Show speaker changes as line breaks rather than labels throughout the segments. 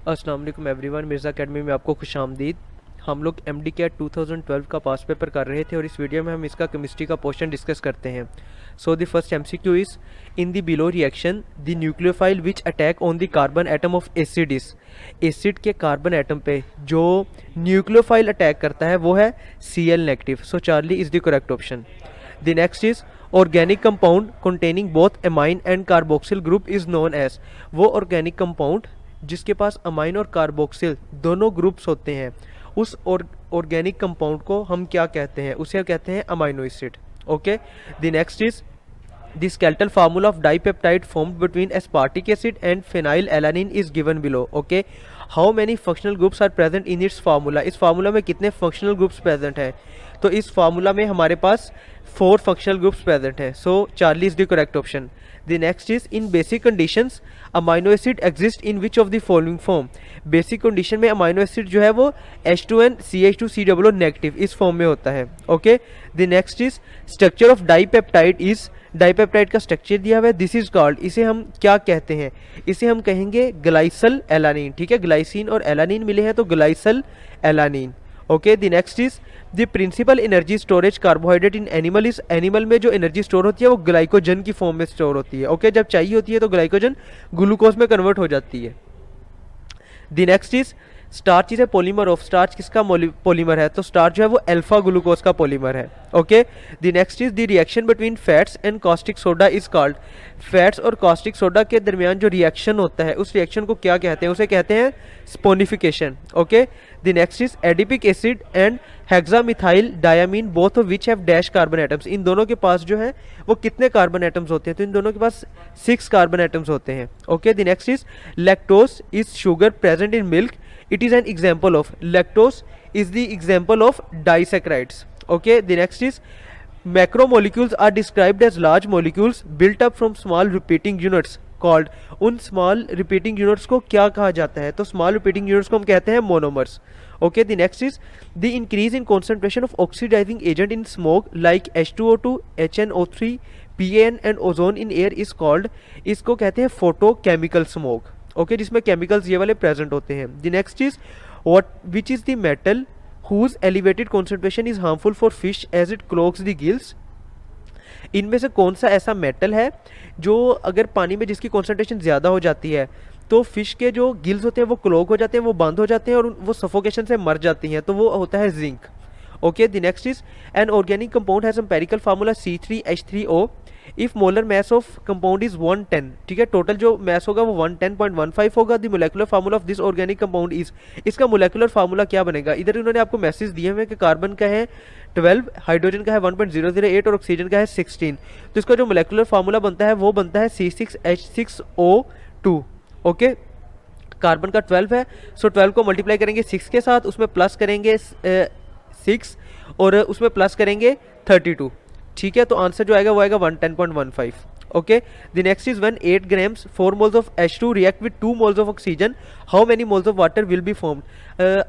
अस्सलाम वालेकुम everyone, Mirza academy में आपको खुशामदीद। हम लोग एमडी कैट 2012 का पास पेपर कर रहे थे और इस वीडियो में हम इसका केमिस्ट्री का पोर्शन डिस्कस करते हैं। So the first MCQ is in the below reaction the nucleophile which attack on the carbon atom of acid is. Acid के कार्बन एटम पे जो न्यूक्लियोफाइल अटैक करता है वो है Cl negative. So Charlie is the correct option. The next is organic compound containing both amine and carboxyl group is known as. वो organic compound जिसके पास अमाइन और कार्बोक्सिल दोनों ग्रुप्स होते हैं, उस ऑर्गेनिक कंपाउंड को हम क्या कहते हैं? उसे कहते हैं amino acid. Okay, the next is the skeletal formula of dipeptide formed between aspartic acid and phenyl alanine is given below. Okay, how many functional groups are present in its formula. इस formula में कितने functional groups present हैं? तो इस formula में हमारे पास 4 functional groups present हैं। So Charlie is the correct option. The next is in basic conditions amino acid exist in which of the following form। basic condition में amino acid जो है वो H2N CH2COO नेगेटिव इस form में होता है। Okay, the next is structure of dipeptide is। Dipeptide का structure दिया हुआ है, दिस इज कॉल्ड। इसे हम क्या कहते हैं? इसे हम कहेंगे ग्लाइसल एलानिन। ठीक है, ग्लाइसिन और एलानिन मिले हैं तो glycyl alanine. Okay, the next is the principal energy storage carbohydrate in animal is. Animal में जो एनर्जी स्टोर होती है वो ग्लाइकोजन की फॉर्म में स्टोर होती है। ओके, जब चाहिए होती है तो ग्लाइकोजन ग्लूकोज में कन्वर्ट हो जाती है। The next is starch is a polymer of. Starch किसका पॉलीमर है? तो स्टार्च जो है वो अल्फा ग्लूकोज का पॉलीमर है। Okay, the next is the reaction between fats and caustic soda is called. Fats और कास्टिक सोडा के दरमियान जो रिएक्शन होता है उस रिएक्शन को क्या कहते हैं? उसे कहते हैं saponification. Okay, the next is adipic acid and hexamethyl diamine both of which have dash carbon atoms. इन दोनों के पास जो है वो कितने कार्बन एटम्स होते हैं? तो इन दोनों के पास 6 कार्बन एटम्स होते हैं। Okay, the next is lactose is sugar present in milk, it is an example of। lactose is the example of disaccharides। okay, the next is macromolecules are described as large molecules built up from small repeating units called। उन small repeating units को क्या कहा जाता है? तो small repeating units को हम कहते हैं monomers। okay, the next is the increase in concentration of oxidizing agent in smoke like H2O2 HNO3 PAN and ozone in air is called। इसको कहते हैं photochemical smoke। ओके, जिसमें केमिकल्स ये वाले प्रेजेंट होते हैं। The next is what which is the metal whose elevated concentration is harmful for fish as it clogs the gills. इनमें से कौन सा ऐसा मेटल है जो अगर पानी में जिसकी कॉन्सेंट्रेशन ज़्यादा हो जाती है तो फिश के जो गिल्स होते हैं वो क्लोग हो जाते हैं, वो बंद हो जाते हैं और वो सफोकेशन से मर जाती हैं, तो वो होता है zinc. Okay, the next is an organic compound has empirical formula C3H3O if molar mass of compound is 110। ठीक है, टोटल जो मैस होगा वो 110.15 होगा। The molecular formula of this organic compound is. इसका मोलेकुलर फार्मूला क्या बनेगा? इधर इन्होंने आपको मैसेज दिए हुए कि कार्बन का है 12, हाइड्रोजन का है 1.008 और ऑक्सीजन का है 16। तो इसका जो मोलेकुलर फार्मूला बनता है वो बनता है C6H6O2। ओके, कार्बन का 12 है, सो 12 को मल्टीप्लाई करेंगे 6 के साथ, उसमें प्लस करेंगे 6 और उसमें प्लस करेंगे 32। ठीक है, तो आंसर जो आएगा वो आएगा 110.15। Okay, the next is when 8 grams 4 moles of H2 react with 2 moles of oxygen how many moles of water will be formed.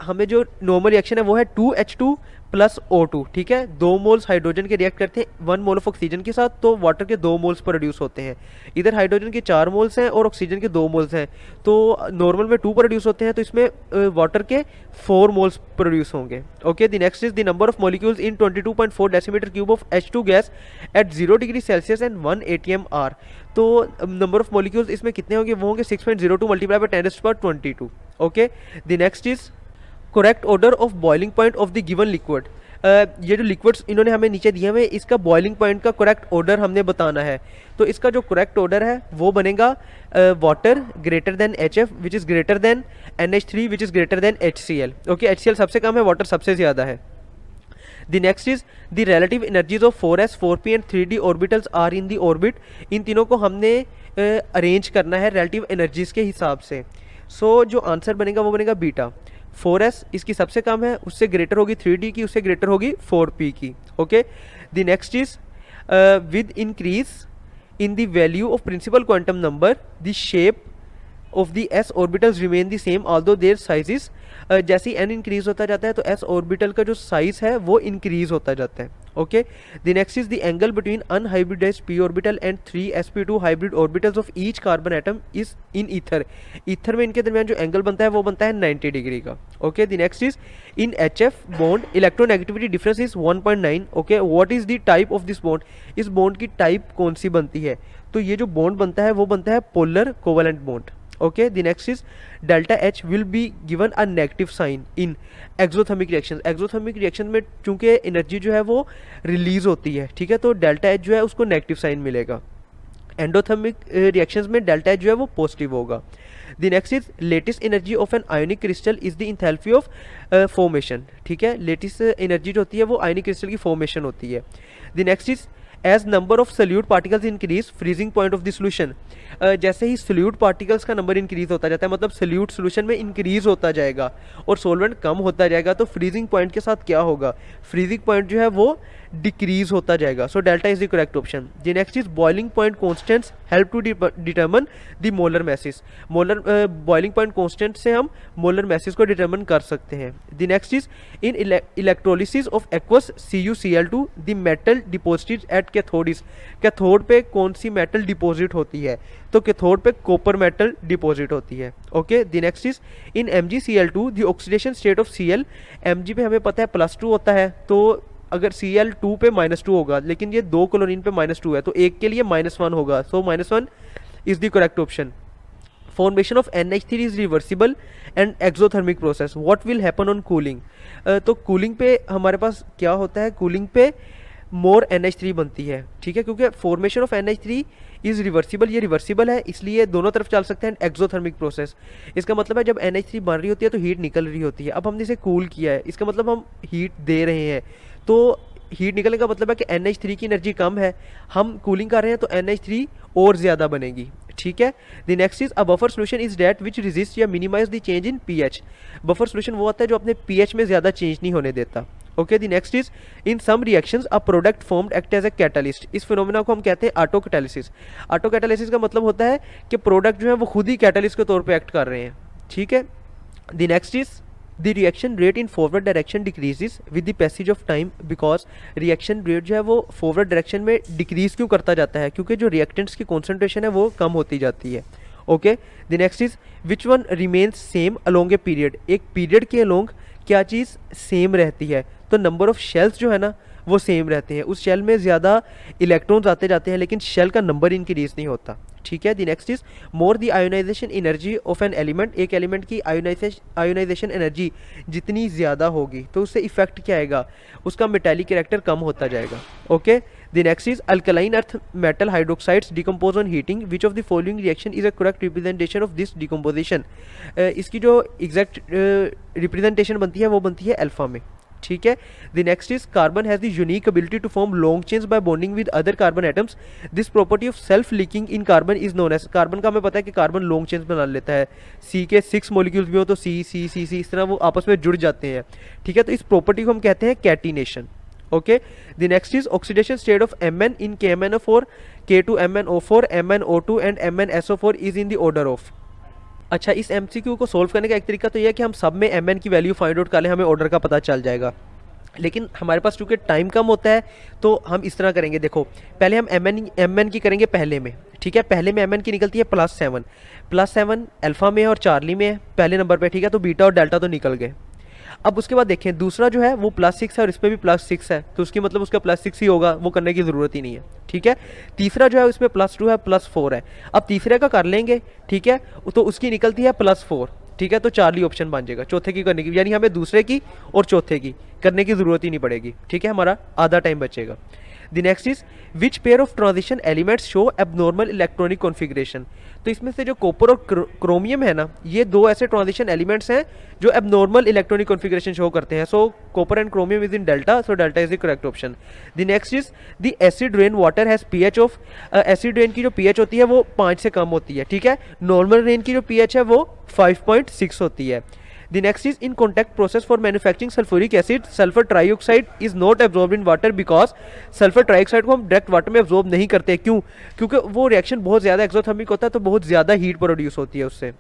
हमें जो नॉर्मल रिएक्शन है वो है 2H2 प्लस O2। ठीक है, 2 मोल्स हाइड्रोजन के रिएक्ट करते हैं 1 मोल ऑफ ऑक्सीजन के साथ, तो वाटर के 2 मोल्स प्रोड्यूस होते हैं। इधर हाइड्रोजन के 4 मोल्स हैं और ऑक्सीजन के 2 मोल्स हैं, तो नॉर्मल में 2 प्रोड्यूस होते हैं, तो इसमें वाटर के 4 मोल्स प्रोड्यूस होंगे। Okay, the next is the number of molecules in 22.4 decimetre cube of H2 gas at 0 degree Celsius and 1 atm are. तो नंबर ऑफ मॉलिक्यूल्स इसमें कितने होंगे? वो होंगे 6.02 multiply by 10⁻22। Okay, the next is correct order of boiling point of the given liquid. ये जो liquids इन्होंने हमें नीचे दिए हुए, इसका बॉइलिंग पॉइंट का करेक्ट ऑर्डर हमने बताना है। तो इसका जो करेक्ट ऑर्डर है वो बनेगा water greater than HF which is greater than NH3 which is greater than HCl। Okay, HCl सबसे कम है, वाटर सबसे ज़्यादा है। The next is the relative energies of 4s 4p and 3d orbitals are in the orbit. इन तीनों को हमने अरेंज करना है रिलेटिव एनर्जीज के हिसाब से। सो जो आंसर बनेगा वो बनेगा बीटा। 4s इसकी सबसे कम है, उससे ग्रेटर होगी 3d की, उससे ग्रेटर होगी 4p की। Okay, the next is with increase in the value of principal quantum number the shape of the s orbitals remain the same although their sizes, जैसे एन इंक्रीज होता जाता है तो एस ऑर्बिटल का जो size है वो इंक्रीज होता जाता है। Okay, the next is the angle between unhybridised p orbital and 3 sp2 hybrid orbitals of each carbon atom is in ether. Ether में इनके दरमियान जो एंगल बनता है वो बनता है 90 डिग्री का। Okay, the next is in HF bond electronegativity difference is 1.9। Okay, what is the type of this bond, इस बॉन्ड की टाइप कौन सी बनती है, तो ये जो बॉन्ड बनता है वो बनता है polar covalent bond. Okay, the next is delta H will be given a negative sign in exothermic reaction. Exothermic reaction में चूंकि एनर्जी जो है वो रिलीज होती है, ठीक है, तो डेल्टा H जो है उसको नेगेटिव साइन मिलेगा। एंडोथर्मिक रिएक्शंस में डेल्टा H जो है वो पॉजिटिव होगा। The next is latest energy of an ionic crystal is the enthalpy of formation. ठीक है, लेटेस्ट एनर्जी जो होती है वो आयोनिक क्रिस्टल की फॉर्मेशन होती है। The next is as number of solute particles increase freezing point of the solution. जैसे ही सल्यूट पार्टिकल्स का नंबर इंक्रीज होता जाता है, मतलब सल्यूट सोल्यूशन में इंक्रीज होता जाएगा और सोलवेंट कम होता जाएगा, तो फ्रीजिंग पॉइंट के साथ क्या होगा, फ्रीजिंग पॉइंट जो है वो डिक्रीज होता जाएगा। So delta is the correct option. The next is boiling point constants help to determine the molar masses. Molar boiling point constant से हम मोलर मैसेज को डिटरमिन कर सकते हैं। The next is in electrolysis of aqueous CuCl2 the metal deposited at cathode is. Cathode पे कौन सी metal deposit होती है, तो कैथोड पे कॉपर मेटल डिपॉजिट होती है। Okay, the next is in MgCl2 the oxidation state of Cl। Mg पे हमें पता है +2 होता है, तो अगर Cl2 पे -2 होगा, लेकिन ये 2 क्लोरीन पे -2 है, तो एक के लिए -1 होगा। सो -1 is the correct option. Formation of NH3 is reversible and exothermic process. What will happen on cooling, तो कूलिंग पे हमारे पास क्या होता है, कूलिंग पे मोर NH3 बनती है। ठीक है, क्योंकि formation of NH3 is reversible, ये रिवर्सिबल है इसलिए दोनों तरफ चल सकते हैं। एक्सोथर्मिक प्रोसेस, इसका मतलब है जब NH3 बन रही होती है तो हीट निकल रही होती है। अब हमने इसे कूल किया है, इसका मतलब हम हीट दे रहे हैं, तो हीट निकलने का मतलब है कि NH3 की एनर्जी कम है, हम कूलिंग कर रहे हैं तो NH3 और ज़्यादा बनेगी। ठीक है, the next is a buffer solution is that which resist या minimize the change in pH। Buffer solution वो होता है जो अपने pH में ज़्यादा चेंज नहीं होने देता। Okay, the next is in some reactions a product formed act as a catalyst. इस फिनोमेना को हम कहते हैं ऑटो कैटालिसिस। ऑटो कैटालिसिस का मतलब होता है कि प्रोडक्ट जो है वो खुद ही कैटालिस्ट के तौर पर एक्ट कर रहे हैं। ठीक है, the next is the reaction rate in forward direction decreases with the passage of time, because reaction rate जो है वो फॉरवर्ड डायरेक्शन में डिक्रीज क्यों करता जाता है, क्योंकि जो रिएक्टेंट्स की कॉन्सेंट्रेशन है वो कम होती जाती है। Okay, the next is which one remains same along a period. एक पीरियड के अलोंग क्या चीज़ सेम रहती है, तो नंबर ऑफ शेल्स जो है ना वो सेम रहते हैं। उस शेल में ज़्यादा इलेक्ट्रॉन्स आते जाते हैं लेकिन शेल का नंबर इंक्रीज नहीं होता। ठीक है, the next is more the ionization energy of an element. एक एलिमेंट की आयोनाइजेशन एनर्जी जितनी ज़्यादा होगी तो उससे इफेक्ट क्या आएगा, उसका मेटालिक कैरेक्टर कम होता जाएगा। Okay, the next is alkaline earth metal hydroxides decompose on heating, which of the following reaction is a correct representation of this decomposition. इसकी जो एग्जैक्ट रिप्रेजेंटेशन बनती है वो बनती है अल्फा में। ठीक है, the next is carbon has the unique ability to form long chains by bonding with other carbon atoms. This property of self linking in carbon is known as. Carbon का हमें पता है कि कार्बन लॉन्ग चेन्स बना लेता है, सी के 6 molecules भी हो तो सी सी सी सी इस तरह वो आपस में जुड़ जाते हैं। ठीक है, तो इस प्रॉपर्टी को हम कहते हैं catenation. Okay, the next is oxidation state of Mn in KMnO4, K2MnO4, MnO2 and MnSO4 is in the order of. अच्छा, इस MCQ को सोल्व करने का एक तरीका तो यह है कि हम सब में Mn की वैल्यू फाइंड आउट कर लें, हमें ऑर्डर का पता चल जाएगा। लेकिन हमारे पास चूंकि टाइम कम होता है तो हम इस तरह करेंगे। देखो, पहले हम Mn की करेंगे पहले में। ठीक है, पहले में Mn की निकलती है +7 अल्फा में है और चार्ली में है पहले नंबर पे। ठीक है, तो बीटा और डेल्टा तो निकल गए। अब उसके बाद देखें दूसरा जो है वो +6 है और इस पर भी +6 है, तो उसकी मतलब उसका +6 ही होगा, वो करने की ज़रूरत ही नहीं है। ठीक है, तीसरा जो है उसमें +2 है, +4 है। अब तीसरे का कर लेंगे, ठीक है, तो उसकी निकलती है +4। ठीक है, तो चार्ली ऑप्शन बन जाएगा चौथे की करने की, यानी हमें दूसरे की और चौथे की करने की ज़रूरत ही नहीं पड़ेगी। ठीक है, हमारा आधा टाइम बचेगा। The next is which pair of transition elements show abnormal electronic configuration. तो इसमें से जो कॉपर और क्रोमियम है ना, ये दो ऐसे ट्रांजिशन एलिमेंट्स हैं जो एबनॉर्मल इलेक्ट्रॉनिक कॉन्फ़िगरेशन शो करते हैं। सो copper and chromium is in delta, so delta is the correct option. The next is the acid rain water has pH of, acid rain की जो pH होती है वो 5 से कम होती है। ठीक है, नॉर्मल रेन की जो pH है वो 5.6 होती है। The next is in contact process for manufacturing sulfuric acid, sulfur trioxide is not absorbed in water because sulphur trioxide को हम डायरेक्ट वाटर में एब्जॉर्ब नहीं करते। क्यों? क्योंकि वो रिएक्शन बहुत ज़्यादा एक्सोथर्मिक होता है, तो बहुत ज़्यादा हीट प्रोड्यूस होती है उससे।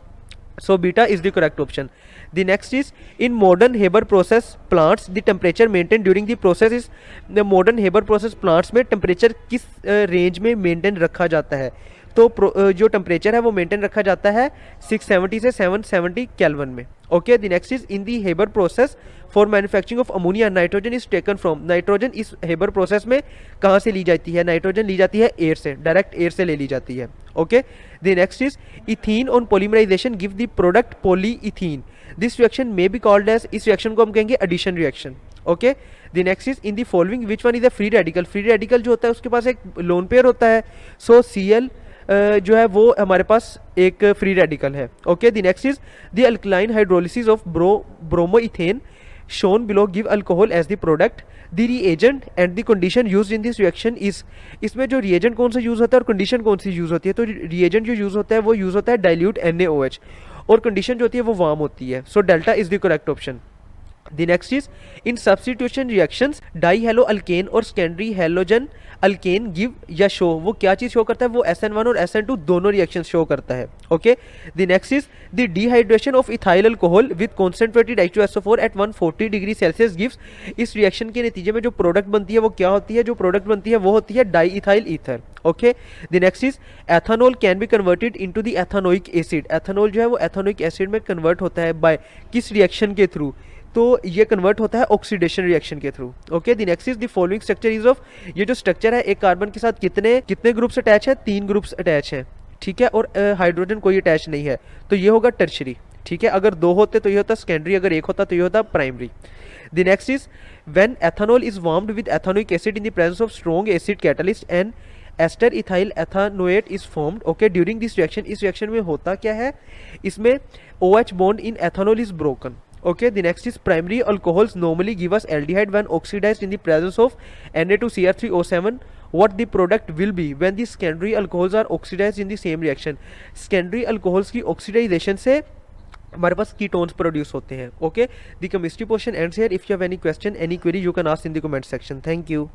So beta is the correct option. The next is in modern Haber process plants the temperature maintained during the process is the modern Haber process plants में temperature किस रेंज में मेंटेन रखा जाता है? तो जो टेम्परेचर है वो मेंटेन रखा जाता है 670 से 770 केल्विन में। Okay, the next is in the Haber process for manufacturing of ammonia nitrogen is taken from. Nitrogen इस हेबर प्रोसेस में कहाँ से ली जाती है? नाइट्रोजन ली जाती है एयर से, डायरेक्ट एयर से ले ली जाती है। Okay, the next is ethene on polymerisation give the product polyethene. This reaction may be called as, इस रिएक्शन को हम कहेंगे addition reaction. Okay, the next is in the following which one is a free radical. Free radical जो होता है उसके पास एक लोन पेयर होता है, सो Cl जो है वो हमारे पास एक फ्री रेडिकल है। Okay, the next is the alkaline hydrolysis of bromoethane shown below give alcohol as the product. The reagent and the condition used in this reaction is, इसमें जो reagent कौन सा यूज होता है और कंडीशन कौन सी use होती है? तो reagent जो यूज होता है वो यूज होता है dilute NaOH और कंडीशन जो होती है वो वार्म होती है। सो delta is the correct option. The next is in substitution reactions dihaloalkane और secondary halogen alkane give या show, वो क्या चीज शो करता है? वो SN1 और SN2 दोनों रिएक्शन शो करता है। Okay, the next is the dehydration of ethyl alcohol with concentrated H2SO4 at 140 degree Celsius gives, इस रिएक्शन के नतीजे में जो प्रोडक्ट बनती है वो क्या होती है? जो प्रोडक्ट बनती है वो होती है diethyl ether. Okay, the next is ethanol can be converted into the ethanoic acid. Ethanol जो है वो एथानोइक एसिड में कन्वर्ट होता है बाय किस रिएक्शन के थ्रू? तो ये कन्वर्ट होता है ऑक्सीडेशन रिएक्शन के through. Okay, the next is the following structure is of, ये जो स्ट्रक्चर है एक कार्बन के साथ कितने ग्रुप्स अटैच है? 3 ग्रुप्स अटैच हैं, ठीक है, और हाइड्रोजन कोई अटैच नहीं है, तो ये होगा टर्शरी। ठीक है, अगर 2 होते तो ये होता सेकेंडरी, अगर 1 होता तो ये होता primary. The next is when ethanol is warmed with ethanoic acid in the presence of strong acid catalyst and ester ethyl ethanoate is formed. Okay, during this reaction, इस रिएक्शन में होता क्या है? इसमें OH bond in ethanol is broken. Okay, the next is primary alcohols normally give us aldehyde when oxidized in the presence of Na2Cr3O7. What the product will be when the secondary alcohols are oxidized in the same reaction? Secondary alcohols की oxidization से हमारे पास ketones produce होते हैं। Okay, the chemistry portion ends here. If you have any question, any query, you can ask in the comment section. Thank you.